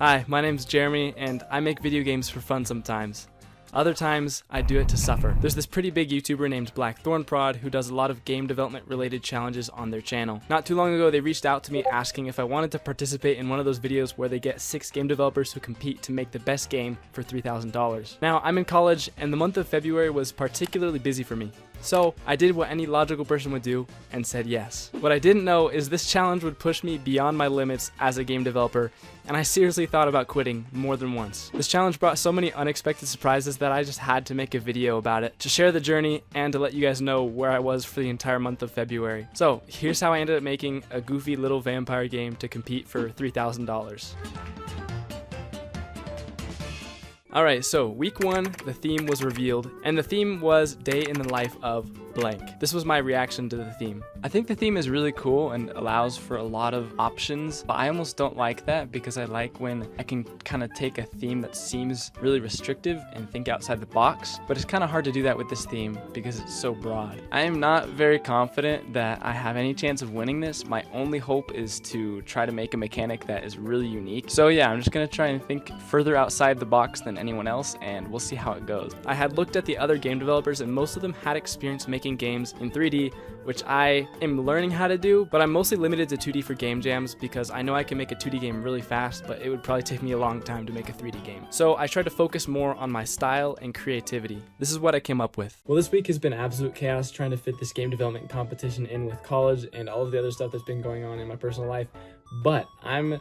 Hi, my name's Jeremy, and I make video games for fun sometimes. Other times, I do it to suffer. There's this pretty big YouTuber named Blackthornprod who does a lot of game development related challenges on their channel. Not too long ago, they reached out to me asking if I wanted to participate in one of those videos where they get 6 game developers who compete to make the best game for $3,000. Now, I'm in college, and the month of February was particularly busy for me. So I did what any logical person would do and said yes. What I didn't know is this challenge would push me beyond my limits as a game developer, and I seriously thought about quitting more than once. This challenge brought so many unexpected surprises that I just had to make a video about it to share the journey and to let you guys know where I was for the entire month of February. So here's how I ended up making a goofy little vampire game to compete for $3,000. Alright, so week 1, the theme was revealed, and the theme was Day in the Life of blank. This was my reaction to the theme. I think the theme is really cool and allows for a lot of options, but I almost don't like that because I like when I can kind of take a theme that seems really restrictive and think outside the box, but it's kind of hard to do that with this theme because it's so broad. I am not very confident that I have any chance of winning this. My only hope is to try to make a mechanic that is really unique. So yeah, I'm just gonna try and think further outside the box than anyone else, and we'll see how it goes. I had looked at the other game developers, and most of them had experience making games in 3D, which I am learning how to do, but I'm mostly limited to 2D for game jams because I know I can make a 2D game really fast, but it would probably take me a long time to make a 3D game. So I tried to focus more on my style and creativity. This is what I came up with. Well, this week has been absolute chaos trying to fit this game development competition in with college and all of the other stuff that's been going on in my personal life, but I'm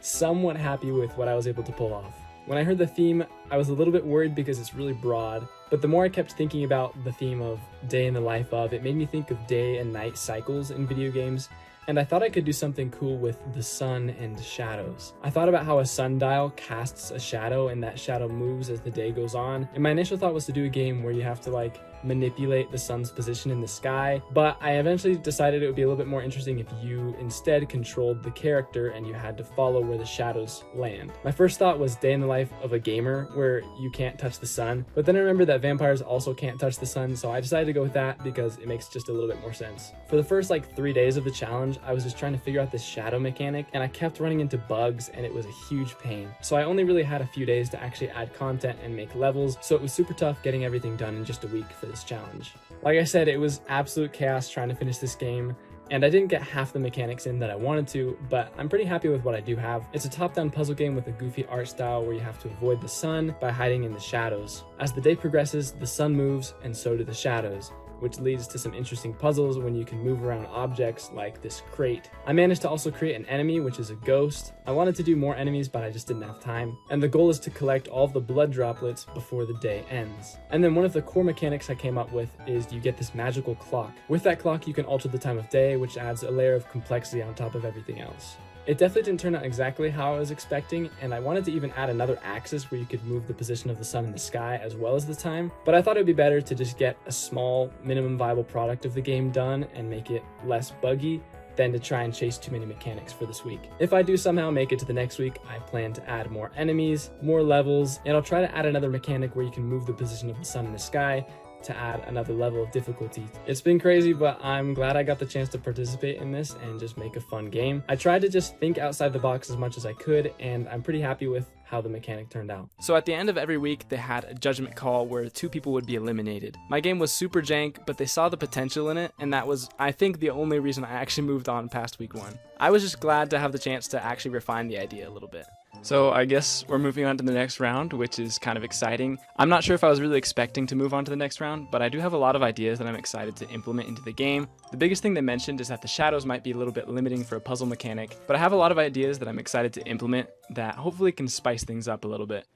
somewhat happy with what I was able to pull off. When I heard the theme, I was a little bit worried because it's really broad, but the more I kept thinking about the theme of Day in the Life of, it made me think of day and night cycles in video games, and I thought I could do something cool with the sun and shadows. I thought about how a sundial casts a shadow and that shadow moves as the day goes on, and my initial thought was to do a game where you have to manipulate the sun's position in the sky, but I eventually decided it would be a little bit more interesting if you instead controlled the character and you had to follow where the shadows land. My first thought was Day in the Life of a Gamer, where you can't touch the sun, but then I remembered that vampires also can't touch the sun, so I decided to go with that because it makes just a little bit more sense. For the first 3 days of the challenge, I was just trying to figure out this shadow mechanic, and I kept running into bugs, and it was a huge pain. So I only really had a few days to actually add content and make levels, so it was super tough getting everything done in just a week for this challenge. Like I said, it was absolute chaos trying to finish this game, and I didn't get half the mechanics in that I wanted to, but I'm pretty happy with what I do have. It's a top-down puzzle game with a goofy art style where you have to avoid the sun by hiding in the shadows. As the day progresses, the sun moves, and so do the shadows, which leads to some interesting puzzles when you can move around objects like this crate. I managed to also create an enemy, which is a ghost. I wanted to do more enemies, but I just didn't have time. And the goal is to collect all of the blood droplets before the day ends. And then one of the core mechanics I came up with is you get this magical clock. With that clock, you can alter the time of day, which adds a layer of complexity on top of everything else. It definitely didn't turn out exactly how I was expecting, and I wanted to even add another axis where you could move the position of the sun in the sky as well as the time, but I thought it would be better to just get a small minimum viable product of the game done and make it less buggy than to try and chase too many mechanics for this week. If I do somehow make it to the next week, I plan to add more enemies, more levels, and I'll try to add another mechanic where you can move the position of the sun in the sky to add another level of difficulty. It's been crazy, but I'm glad I got the chance to participate in this and just make a fun game. I tried to just think outside the box as much as I could, and I'm pretty happy with how the mechanic turned out. So at the end of every week, they had a judgment call where 2 people would be eliminated. My game was super jank, but they saw the potential in it, and that was, I think, the only reason I actually moved on past week 1. I was just glad to have the chance to actually refine the idea a little bit. So I guess we're moving on to the next round, which is kind of exciting. I'm not sure if I was really expecting to move on to the next round, but I do have a lot of ideas that I'm excited to implement into the game. The biggest thing they mentioned is that the shadows might be a little bit limiting for a puzzle mechanic, but I have a lot of ideas that I'm excited to implement that hopefully can spice things up a little bit.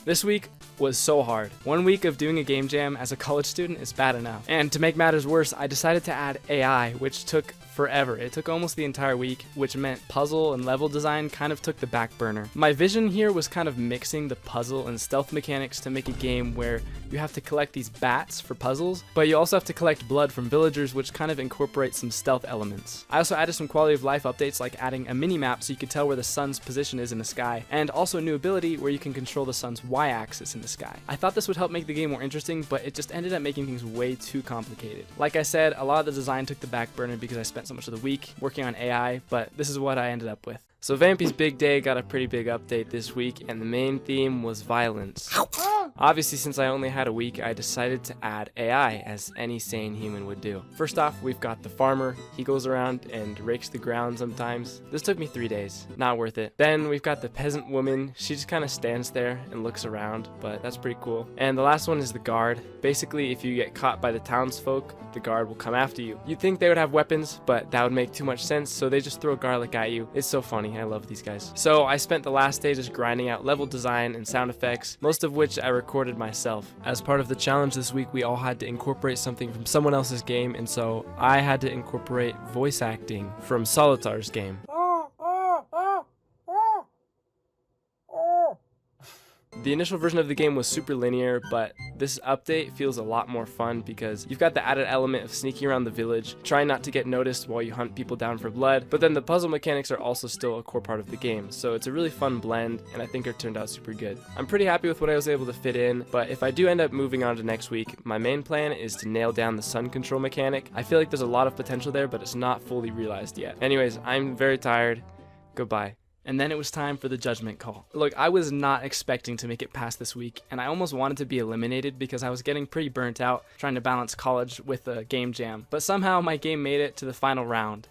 This week was so hard. 1 week of doing a game jam as a college student is bad enough. And to make matters worse, I decided to add AI, which took forever. It took almost the entire week, which meant puzzle and level design kind of took the back burner. My vision here was kind of mixing the puzzle and stealth mechanics to make a game where you have to collect these bats for puzzles, but you also have to collect blood from villagers, which kind of incorporates some stealth elements. I also added some quality of life updates, like adding a mini map so you could tell where the sun's position is in the sky, and also a new ability where you can control the sun's y-axis in the sky. I thought this would help make the game more interesting, but it just ended up making things way too complicated. Like I said, a lot of the design took the back burner because I spent so much of the week working on AI, but this is what I ended up with. So Vampy's Big Day got a pretty big update this week, and the main theme was violence. Obviously, since I only had a week, I decided to add AI, as any sane human would do. First off, we've got the farmer. He goes around and rakes the ground sometimes. This took me 3 days. Not worth it. Then we've got the peasant woman. She just kind of stands there and looks around, but that's pretty cool. And the last one is the guard. Basically, if you get caught by the townsfolk, the guard will come after you. You'd think they would have weapons, but that would make too much sense, so they just throw garlic at you. It's so funny. I love these guys. So I spent the last day just grinding out level design and sound effects, most of which I recorded myself. As part of the challenge this week, we all had to incorporate something from someone else's game, and so I had to incorporate voice acting from Solitar's game. The initial version of the game was super linear, but this update feels a lot more fun because you've got the added element of sneaking around the village, trying not to get noticed while you hunt people down for blood, but then the puzzle mechanics are also still a core part of the game, so it's a really fun blend, and I think it turned out super good. I'm pretty happy with what I was able to fit in, but if I do end up moving on to next week, my main plan is to nail down the sun control mechanic. I feel like there's a lot of potential there, but it's not fully realized yet. Anyways, I'm very tired. Goodbye. And then it was time for the judgment call. Look, I was not expecting to make it past this week, and I almost wanted to be eliminated because I was getting pretty burnt out trying to balance college with a game jam. But somehow my game made it to the final round.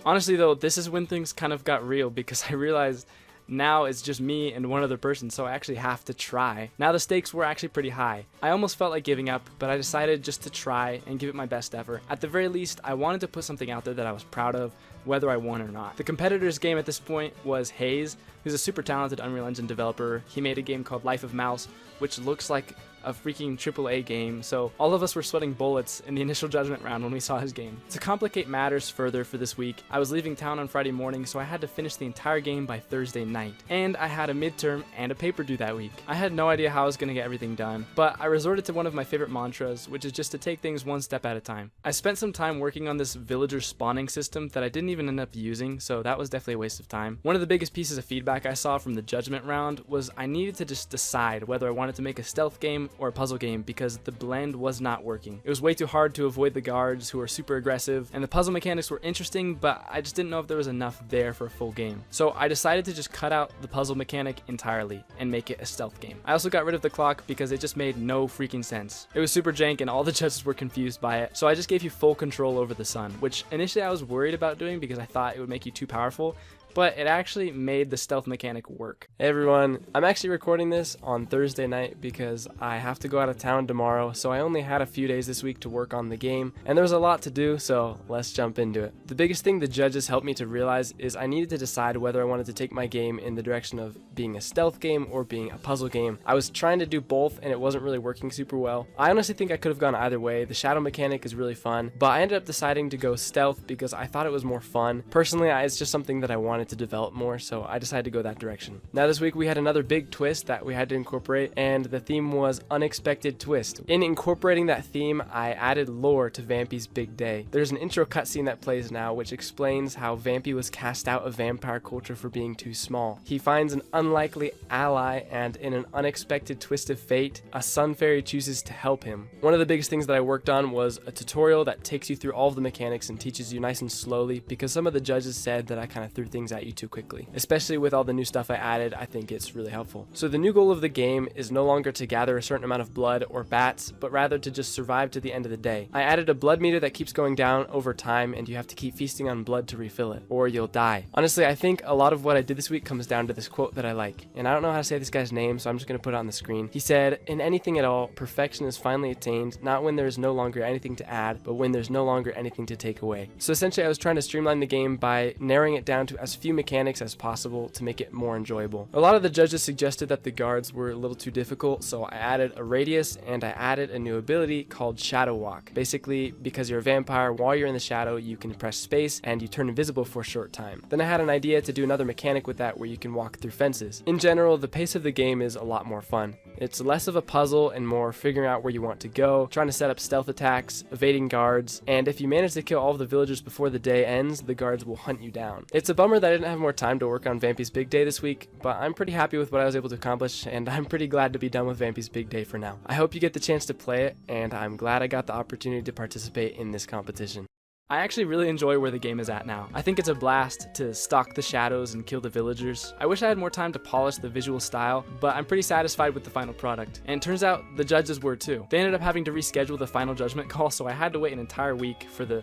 Honestly though, this is when things kind of got real because I realized now it's just me and one other person, so I actually have to try. Now the stakes were actually pretty high. I almost felt like giving up, but I decided just to try and give it my best effort. At the very least, I wanted to put something out there that I was proud of, whether I won or not. The competitor's game at this point was Hayes, who's a super talented Unreal Engine developer. He made a game called Life of Mouse, which looks like a freaking AAA game, so all of us were sweating bullets in the initial judgment round when we saw his game. To complicate matters further for this week, I was leaving town on Friday morning, so I had to finish the entire game by Thursday night. And I had a midterm and a paper due that week. I had no idea how I was going to get everything done, but I resorted to one of my favorite mantras, which is just to take things one step at a time. I spent some time working on this villager spawning system that I didn't even end up using, so that was definitely a waste of time. One of the biggest pieces of feedback I saw from the judgment round was I needed to just decide whether I wanted to make a stealth game or a puzzle game because the blend was not working. It was way too hard to avoid the guards who were super aggressive, and the puzzle mechanics were interesting, but I just didn't know if there was enough there for a full game. So I decided to just cut out the puzzle mechanic entirely and make it a stealth game. I also got rid of the clock because it just made no freaking sense. It was super jank and all the judges were confused by it, so I just gave you full control over the sun, which initially I was worried about doing because I thought it would make you too powerful, but it actually made the stealth mechanic work. Hey everyone, I'm actually recording this on Thursday night because I have to go out of town tomorrow, so I only had a few days this week to work on the game, and there was a lot to do, so let's jump into it. The biggest thing the judges helped me to realize is I needed to decide whether I wanted to take my game in the direction of being a stealth game or being a puzzle game. I was trying to do both, and it wasn't really working super well. I honestly think I could have gone either way. The shadow mechanic is really fun, but I ended up deciding to go stealth because I thought it was more fun. Personally, it's just something that I wanted to develop more, so I decided to go that direction. Now this week we had another big twist that we had to incorporate, and the theme was Unexpected Twist. In incorporating that theme, I added lore to Vampy's Big Day. There's an intro cutscene that plays now which explains how Vampy was cast out of vampire culture for being too small. He finds an unlikely ally, and in an unexpected twist of fate, a sun fairy chooses to help him. One of the biggest things that I worked on was a tutorial that takes you through all of the mechanics and teaches you nice and slowly, because some of the judges said that I kind of threw things at you too quickly. Especially with all the new stuff I added, I think it's really helpful. So the new goal of the game is no longer to gather a certain amount of blood or bats, but rather to just survive to the end of the day. I added a blood meter that keeps going down over time, and you have to keep feasting on blood to refill it, or you'll die. Honestly, I think a lot of what I did this week comes down to this quote that I like, and I don't know how to say this guy's name, so I'm just going to put it on the screen. He said, "In anything at all, perfection is finally attained, not when there is no longer anything to add, but when there's no longer anything to take away." So essentially I was trying to streamline the game by narrowing it down to as few mechanics as possible to make it more enjoyable. A lot of the judges suggested that the guards were a little too difficult, so I added a radius and I added a new ability called Shadow Walk. Basically, because you're a vampire, while you're in the shadow, you can press space and you turn invisible for a short time. Then I had an idea to do another mechanic with that where you can walk through fences. In general, the pace of the game is a lot more fun. It's less of a puzzle and more figuring out where you want to go, trying to set up stealth attacks, evading guards, and if you manage to kill all of the villagers before the day ends, the guards will hunt you down. It's a bummer that I didn't have more time to work on Vampy's Big Day this week, but I'm pretty happy with what I was able to accomplish, and I'm pretty glad to be done with Vampy's Big Day for now. I hope you get the chance to play it, and I'm glad I got the opportunity to participate in this competition. I actually really enjoy where the game is at now. I think it's a blast to stalk the shadows and kill the villagers. I wish I had more time to polish the visual style, but I'm pretty satisfied with the final product. And it turns out the judges were too. They ended up having to reschedule the final judgment call, so I had to wait an entire week for the...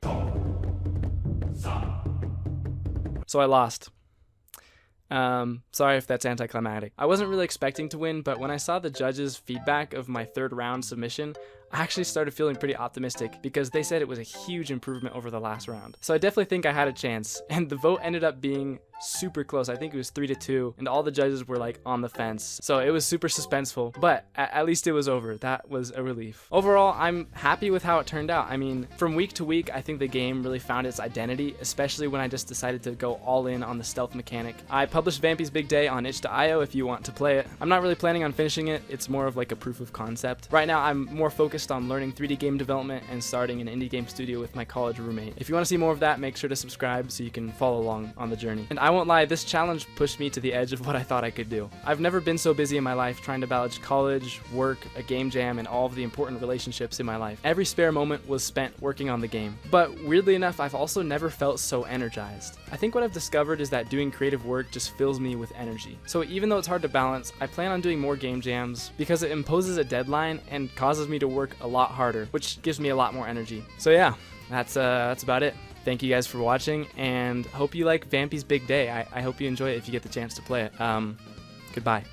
So I lost. Sorry if that's anticlimactic. I wasn't really expecting to win, but when I saw the judges' feedback of my third round submission, I actually started feeling pretty optimistic because they said it was a huge improvement over the last round. So I definitely think I had a chance, and the vote ended up being super close. I think it was 3-2, and all the judges were like on the fence. So it was super suspenseful, but at least it was over. That was a relief. Overall, I'm happy with how it turned out. I mean, from week to week, I think the game really found its identity, especially when I just decided to go all in on the stealth mechanic. I published Vampy's Big Day on itch.io if you want to play it. I'm not really planning on finishing it. It's more of like a proof of concept. Right now, I'm more focused on learning 3D game development and starting an indie game studio with my college roommate. If you want to see more of that, make sure to subscribe so you can follow along on the journey. And I won't lie, this challenge pushed me to the edge of what I thought I could do. I've never been so busy in my life trying to balance college, work, a game jam, and all of the important relationships in my life. Every spare moment was spent working on the game. But weirdly enough, I've also never felt so energized. I think what I've discovered is that doing creative work just fills me with energy. So even though it's hard to balance, I plan on doing more game jams because it imposes a deadline and causes me to work a lot harder, which gives me a lot more energy. So yeah, that's about it. Thank you guys for watching, and hope you like Vampy's Big Day. I hope you enjoy it if you get the chance to play it. Goodbye.